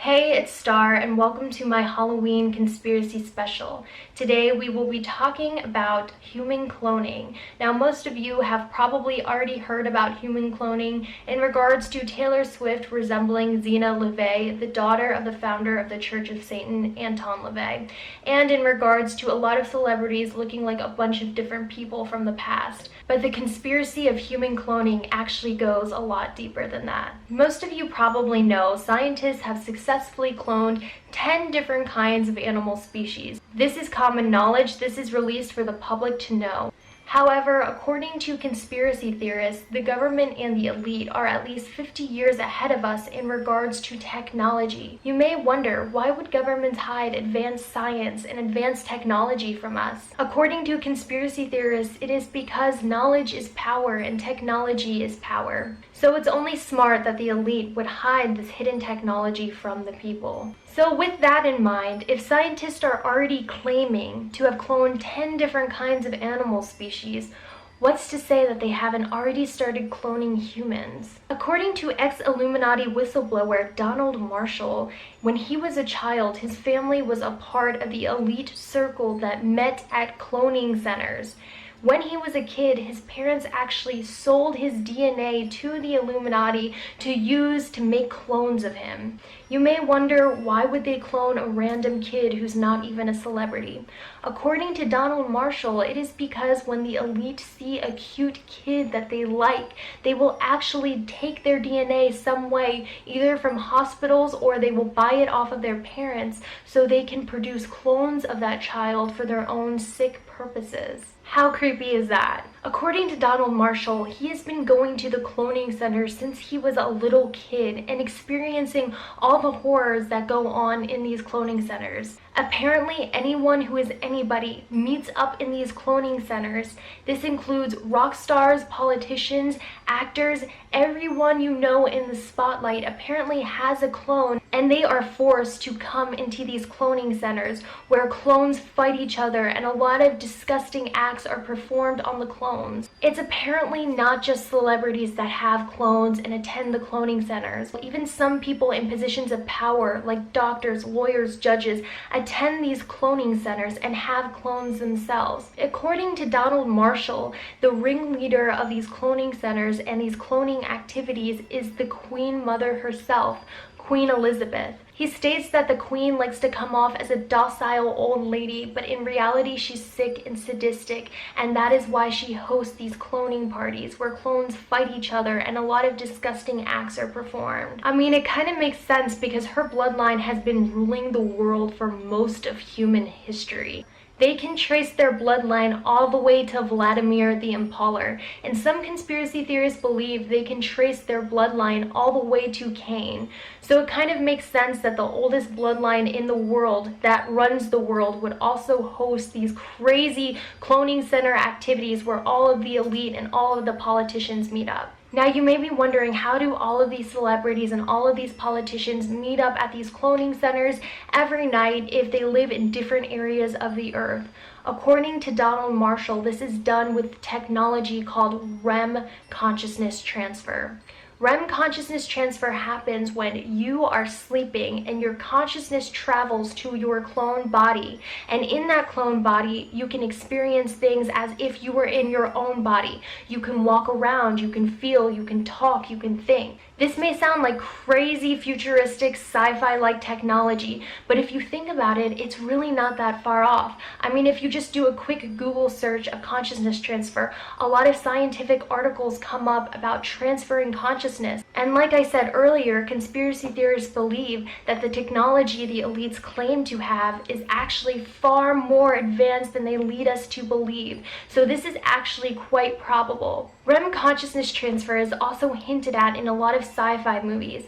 Hey, it's Star, and welcome to my Halloween conspiracy special. Today we will be talking about human cloning. Now, most of you have probably already heard about human cloning in regards to Taylor Swift resembling Zena LaVey, the daughter of the founder of the Church of Satan, Anton LaVey, and in regards to a lot of celebrities looking like a bunch of different people from the past. But the conspiracy of human cloning actually goes a lot deeper than that. Most of you probably know scientists have successfully cloned 10 different kinds of animal species. This is common knowledge. This is released for the public to know. However, according to conspiracy theorists, the government and the elite are at least 50 years ahead of us in regards to technology. You may wonder, why would governments hide advanced science and advanced technology from us? According to conspiracy theorists, it is because knowledge is power and technology is power. So it's only smart that the elite would hide this hidden technology from the people. So with that in mind, if scientists are already claiming to have cloned 10 different kinds of animal species, what's to say that they haven't already started cloning humans? According to ex-Illuminati whistleblower Donald Marshall, when he was a child, his family was a part of the elite circle that met at cloning centers. When he was a kid, his parents actually sold his DNA to the Illuminati to use to make clones of him. You may wonder, why would they clone a random kid who's not even a celebrity? According to Donald Marshall, it is because when the elite see a cute kid that they like, they will actually take their DNA some way, either from hospitals or they will buy it off of their parents so they can produce clones of that child for their own sick purposes. How creepy is that? According to Donald Marshall, he has been going to the cloning center since he was a little kid and experiencing all the horrors that go on in these cloning centers. Apparently, anyone who is anybody meets up in these cloning centers. This includes rock stars, politicians, actors, everyone you know in the spotlight apparently has a clone, and they are forced to come into these cloning centers where clones fight each other and a lot of disgusting acts are performed on the clones. It's apparently not just celebrities that have clones and attend the cloning centers. Even some people in positions of power, like doctors, lawyers, judges, attend these cloning centers and have clones themselves. According to Donald Marshall, the ringleader of these cloning centers and these cloning activities is the Queen Mother herself, Queen Elizabeth. He states that the Queen likes to come off as a docile old lady, but in reality she's sick and sadistic, and that is why she hosts these cloning parties where clones fight each other and a lot of disgusting acts are performed. I mean, it kind of makes sense because her bloodline has been ruling the world for most of human history. They can trace their bloodline all the way to Vladimir the Impaler, and some conspiracy theorists believe they can trace their bloodline all the way to Cain. So it kind of makes sense that the oldest bloodline in the world that runs the world would also host these crazy cloning center activities where all of the elite and all of the politicians meet up. Now you may be wondering, how do all of these celebrities and all of these politicians meet up at these cloning centers every night if they live in different areas of the earth? According to Donald Marshall, this is done with technology called REM consciousness transfer. REM consciousness transfer happens when you are sleeping and your consciousness travels to your clone body, and in that clone body you can experience things as if you were in your own body. You can walk around, you can feel, you can talk, you can think. This may sound like crazy futuristic sci-fi like technology, but if you think about it, it's really not that far off. I mean, if you just do a quick Google search of consciousness transfer, a lot of scientific articles come up about transferring consciousness. And like I said earlier, conspiracy theorists believe that the technology the elites claim to have is actually far more advanced than they lead us to believe. So this is actually quite probable. REM consciousness transfer is also hinted at in a lot of sci-fi movies.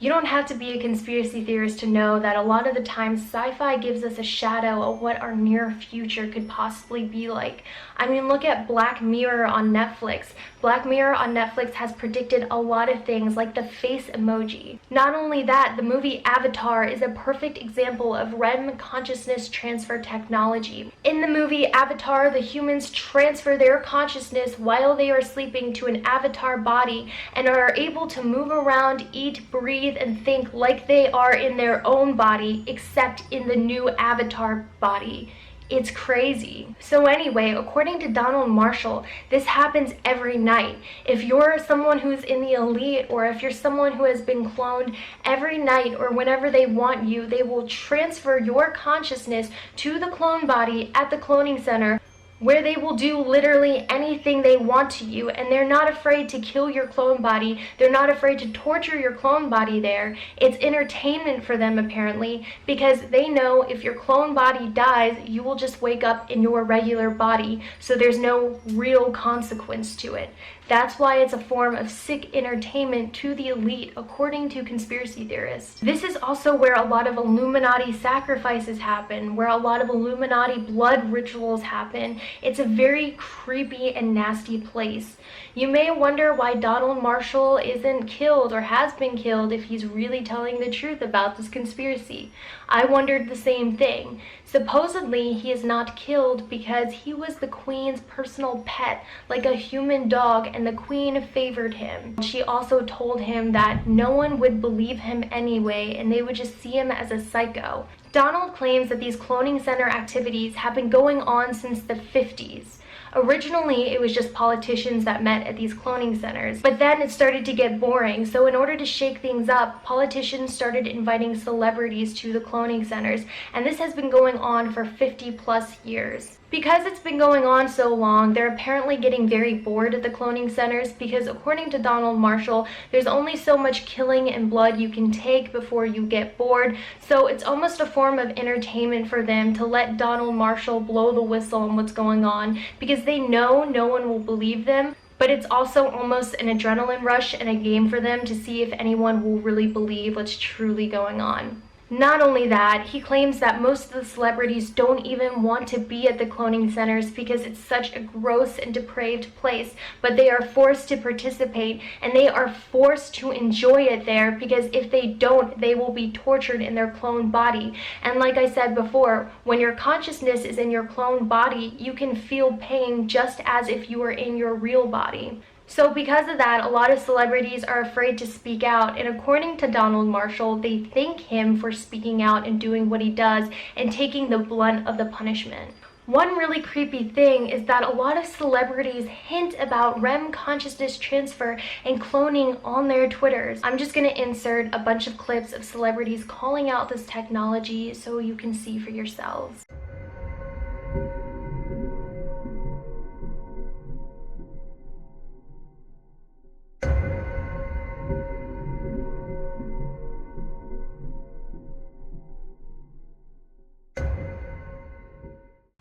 You don't have to be a conspiracy theorist to know that a lot of the times sci-fi gives us a shadow of what our near future could possibly be like. I mean, look at Black Mirror on Netflix. Black Mirror on Netflix has predicted a lot of things like the face emoji. Not only that, the movie Avatar is a perfect example of REM consciousness transfer technology. In the movie Avatar, the humans transfer their consciousness while they are sleeping to an avatar body and are able to move around, eat, breathe, breathe and think like they are in their own body, except in the new avatar body. It's crazy. So anyway, according to Donald Marshall, this happens every night. If you're someone who's in the elite, or if you're someone who has been cloned, every night or whenever they want you, they will transfer your consciousness to the clone body at the cloning center, where they will do literally anything they want to you, and they're not afraid to kill your clone body. They're not afraid to torture your clone body there. It's entertainment for them, apparently, because they know if your clone body dies, you will just wake up in your regular body, so there's no real consequence to it. That's why it's a form of sick entertainment to the elite, according to conspiracy theorists. This is also where a lot of Illuminati sacrifices happen, where a lot of Illuminati blood rituals happen. It's a very creepy and nasty place. You may wonder why Donald Marshall isn't killed or has been killed if he's really telling the truth about this conspiracy. I wondered the same thing. Supposedly, he is not killed because he was the Queen's personal pet, like a human dog, and the Queen favored him. She also told him that no one would believe him anyway, and they would just see him as a psycho. Donald claims that these cloning center activities have been going on since the 50s. Originally, it was just politicians that met at these cloning centers, but then it started to get boring, so in order to shake things up, politicians started inviting celebrities to the cloning centers, and this has been going on for 50 plus years. Because it's been going on so long, they're apparently getting very bored at the cloning centers because, according to Donald Marshall, there's only so much killing and blood you can take before you get bored, so it's almost a form of entertainment for them to let Donald Marshall blow the whistle on what's going on, because they know no one will believe them, but it's also almost an adrenaline rush and a game for them to see if anyone will really believe what's truly going on. Not only that, he claims that most of the celebrities don't even want to be at the cloning centers because it's such a gross and depraved place, but they are forced to participate, and they are forced to enjoy it there because if they don't, they will be tortured in their clone body. And like I said before, when your consciousness is in your clone body, you can feel pain just as if you were in your real body. So because of that, a lot of celebrities are afraid to speak out, and according to Donald Marshall, they thank him for speaking out and doing what he does and taking the brunt of the punishment. One really creepy thing is that a lot of celebrities hint about REM consciousness transfer and cloning on their Twitters. I'm just going to insert a bunch of clips of celebrities calling out this technology so you can see for yourselves.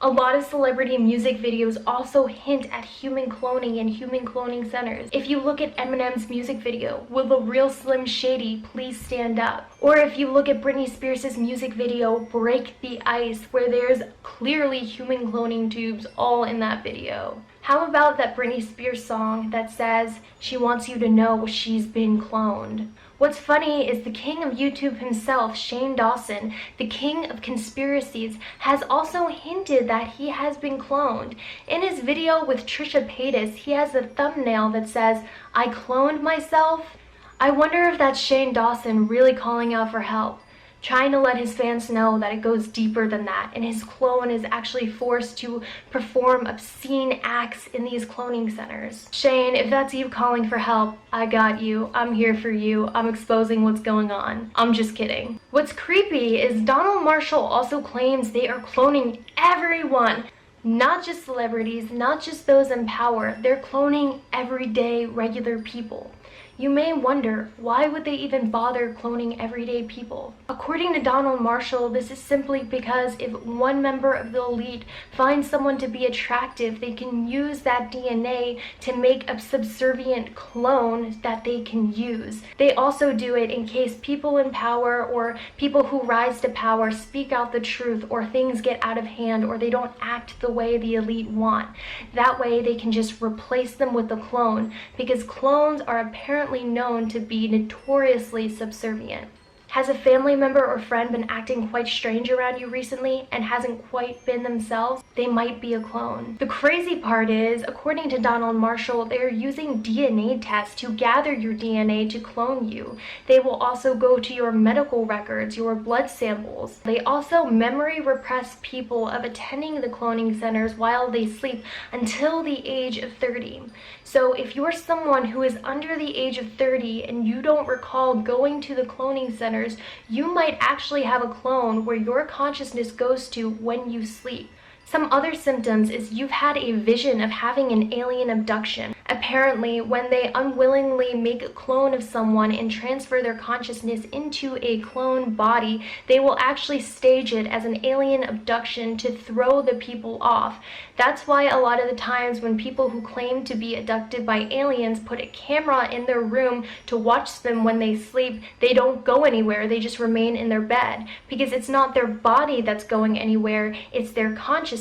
A lot of celebrity music videos also hint at human cloning and human cloning centers. If you look at Eminem's music video, "Will the real Slim Shady please stand up?" Or if you look at Britney Spears' music video, "Break the Ice," where there's clearly human cloning tubes all in that video. How about that Britney Spears song that says she wants you to know she's been cloned? What's funny is the king of YouTube himself, Shane Dawson, the king of conspiracies, has also hinted that he has been cloned. In his video with Trisha Paytas, he has a thumbnail that says, "I cloned myself." I wonder if that's Shane Dawson really calling out for help, trying to let his fans know that it goes deeper than that, and his clone is actually forced to perform obscene acts in these cloning centers. Shane, if that's you calling for help, I got you. I'm here for you. I'm exposing what's going on. I'm just kidding. What's creepy is Donald Marshall also claims they are cloning everyone. Not just celebrities, not just those in power. They're cloning everyday, regular people. You may wonder, why would they even bother cloning everyday people? According to Donald Marshall, this is simply because if one member of the elite finds someone to be attractive, they can use that DNA to make a subservient clone that they can use. They also do it in case people in power or people who rise to power speak out the truth, or things get out of hand, or they don't act the way the elite want. That way they can just replace them with a clone, because clones are apparently known to be notoriously subservient. Has a family member or friend been acting quite strange around you recently and hasn't quite been themselves? They might be a clone. The crazy part is, according to Donald Marshall, they are using DNA tests to gather your DNA to clone you. They will also go to your medical records, your blood samples. They also memory repress people of attending the cloning centers while they sleep until the age of 30. So if you're someone who is under the age of 30 and you don't recall going to the cloning centers, you might actually have a clone where your consciousness goes to when you sleep. Some other symptoms is you've had a vision of having an alien abduction. Apparently, when they unwillingly make a clone of someone and transfer their consciousness into a clone body, they will actually stage it as an alien abduction to throw the people off. That's why a lot of the times when people who claim to be abducted by aliens put a camera in their room to watch them when they sleep, they don't go anywhere, they just remain in their bed. Because it's not their body that's going anywhere, it's their consciousness.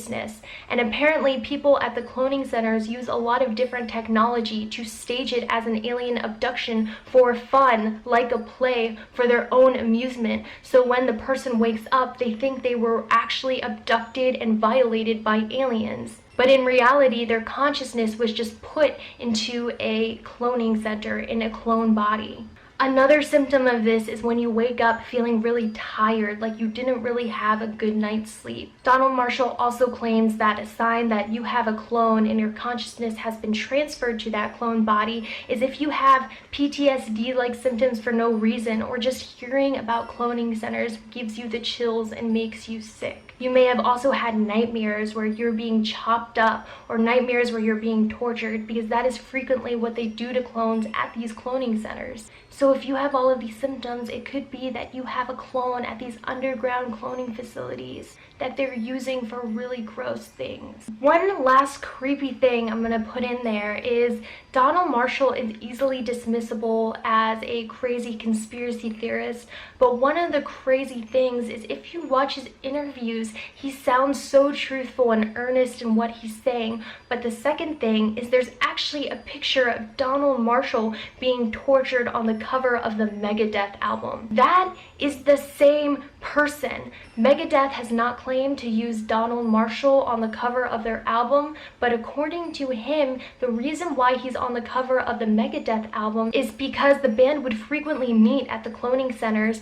And apparently people at the cloning centers use a lot of different technology to stage it as an alien abduction for fun, like a play, for their own amusement. So when the person wakes up, they think they were actually abducted and violated by aliens. But in reality, their consciousness was just put into a cloning center in a clone body. Another symptom of this is when you wake up feeling really tired, like you didn't really have a good night's sleep. Donald Marshall also claims that a sign that you have a clone and your consciousness has been transferred to that clone body is if you have PTSD-like symptoms for no reason, or just hearing about cloning centers gives you the chills and makes you sick. You may have also had nightmares where you're being chopped up, or nightmares where you're being tortured, because that is frequently what they do to clones at these cloning centers. So if you have all of these symptoms, it could be that you have a clone at these underground cloning facilities that they're using for really gross things. One last creepy thing I'm gonna put in there is Donald Marshall is easily dismissible as a crazy conspiracy theorist, but one of the crazy things is if you watch his interviews, he sounds so truthful and earnest in what he's saying. But the second thing is there's actually a picture of Donald Marshall being tortured on the cover of the Megadeth album. That is the same person. Megadeth has not claimed to use Donald Marshall on the cover of their album, but according to him, the reason why he's on the cover of the Megadeth album is because the band would frequently meet at the cloning centers.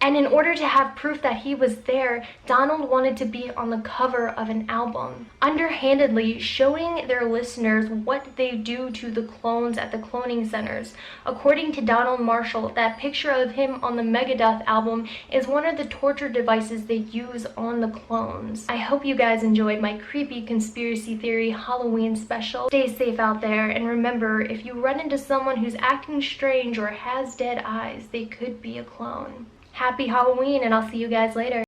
And in order to have proof that he was there, Donald wanted to be on the cover of an album, underhandedly showing their listeners what they do to the clones at the cloning centers. According to Donald Marshall, that picture of him on the Megadeth album is one of the torture devices they use on the clones. I hope you guys enjoyed my creepy conspiracy theory Halloween special. Stay safe out there, and remember, if you run into someone who's acting strange or has dead eyes, they could be a clone. Happy Halloween, and I'll see you guys later.